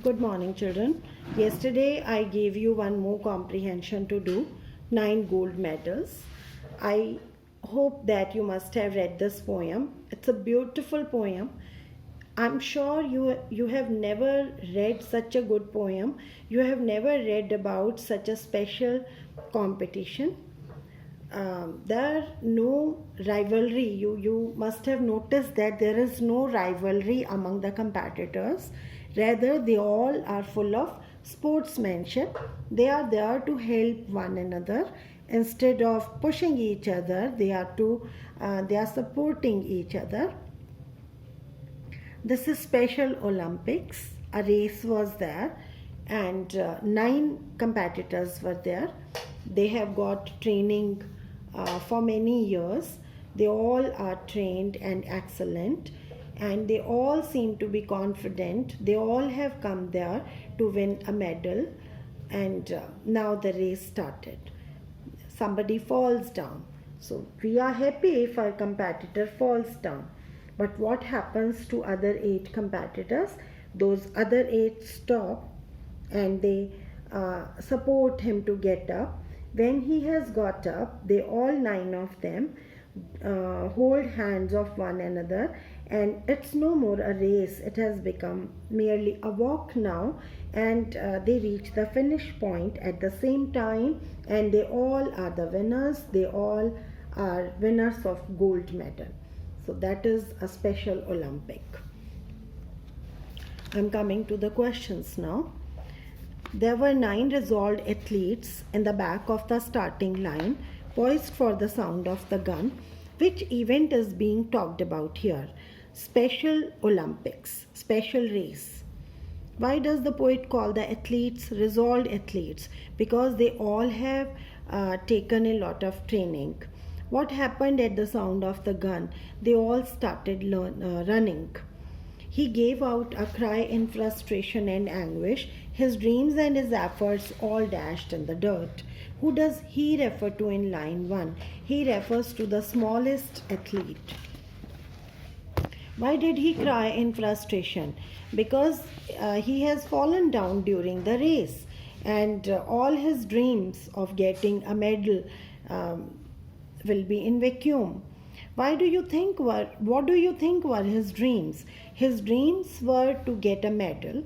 Good morning, children. Yesterday I gave you one more comprehension to do, 9 gold medals. I hope that you must have read this poem. It's a beautiful poem. I'm sure you have never read such a good poem. You have never read about such a special competition. There are no rivalry. You must have noticed that there is no rivalry among the competitors. Rather, they all are full of sportsmanship. They are there to help one another. Instead of pushing each other, they are supporting each other. This is Special Olympics. A race was there, and 9 competitors were there. They have got training for many years. They all are trained and excellent, and they all seem to be confident. They all have come there to win a medal, and now the race started. Somebody falls down. So we are happy if our competitor falls down. But what happens to other 8 competitors? Those other 8 stop and they support him to get up. When he has got up, they all 9 of them hold hands of one another, and it's no more a race. It has become merely a walk now, and they reach the finish point at the same time, and they all are the winners. They all are winners of gold medal. So that is a Special Olympic. I'm coming to the questions now. There were 9 resolved athletes in the back of the starting line, poised for the sound of the gun. Which event is being talked about here? Special Olympics, special race. Why does the poet call the athletes resolved athletes? Because they all have taken a lot of training. What happened at the sound of the gun? They all started running. He gave out a cry in frustration and anguish. His dreams and his efforts all dashed in the dirt. Who does he refer to in line 1? He refers to the smallest athlete. Why did he cry in frustration? Because he has fallen down during the race, and all his dreams of getting a medal will be in vacuum. What do you think were his dreams? His dreams were to get a medal.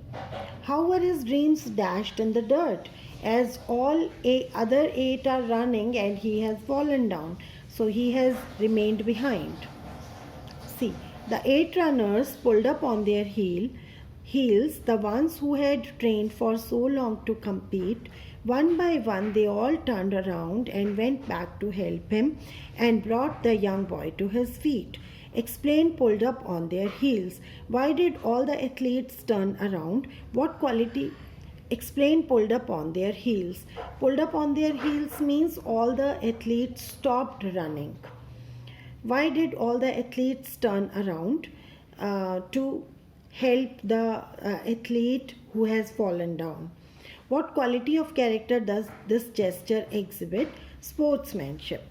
How were his dreams dashed in the dirt? As all other 8 are running and he has fallen down, so he has remained behind. See, the 8 runners pulled up on their heels, the ones who had trained for so long to compete. One by one, they all turned around and went back to help him and brought the young boy to his feet. Explain pulled up on their heels. Why did all the athletes turn around? What quality? Explain pulled up on their heels. Pulled up on their heels means all the athletes stopped running. Why did all the athletes turn around? To help the athlete who has fallen down. What quality of character does this gesture exhibit? Sportsmanship.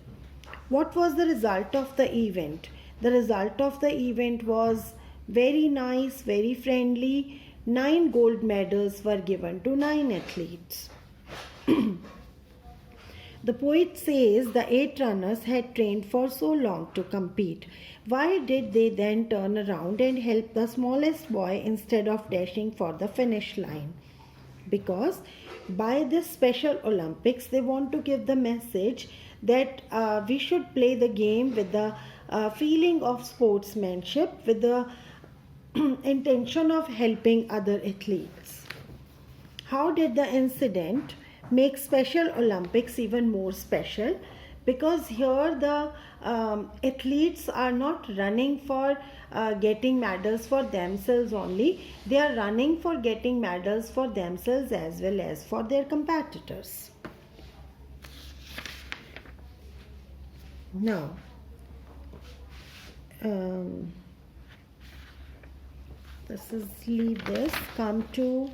What was the result of the event? The result of the event was very nice, very friendly. 9 gold medals were given to 9 athletes. The poet says the 8 runners had trained for so long to compete. Why did they then turn around and help the smallest boy instead of dashing for the finish line? Because by this Special Olympics, they want to give the message that we should play the game with the feeling of sportsmanship, with the intention of helping other athletes. How did the incident make Special Olympics even more special? Because here the athletes are not running for getting medals for themselves only. They are running for getting medals for themselves as well as for their competitors. Now, leave this. Come to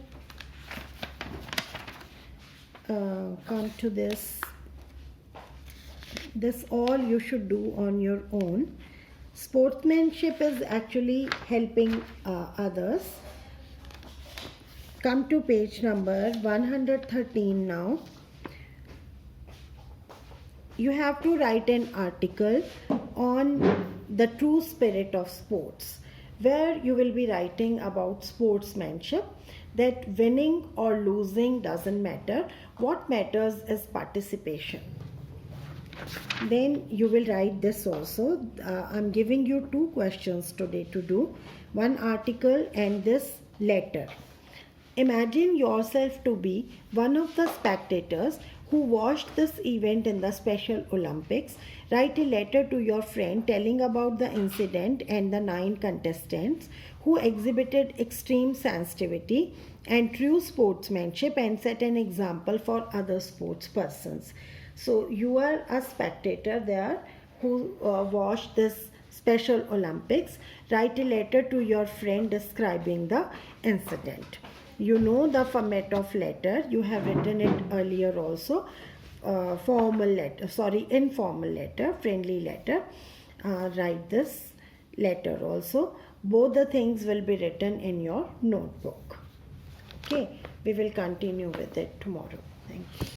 this. This all you should do on your own. Sportsmanship is actually helping others. Come to page number 113 now. You have to write an article on the true spirit of sports, where you will be writing about sportsmanship, that winning or losing doesn't matter. What matters is participation. Then you will write this also. I'm giving you two questions today to do. One article and this letter. Imagine yourself to be one of the spectators who watched this event in the Special Olympics. Write a letter to your friend telling about the incident and the 9 contestants who exhibited extreme sensitivity and true sportsmanship and set an example for other sports persons. So you are a spectator there who watched this Special Olympics. Write a letter to your friend describing the incident. You know the format of letter. You have written it earlier also. Informal letter, friendly letter. Write this letter also. Both the things will be written in your notebook. Okay, we will continue with it tomorrow. Thank you.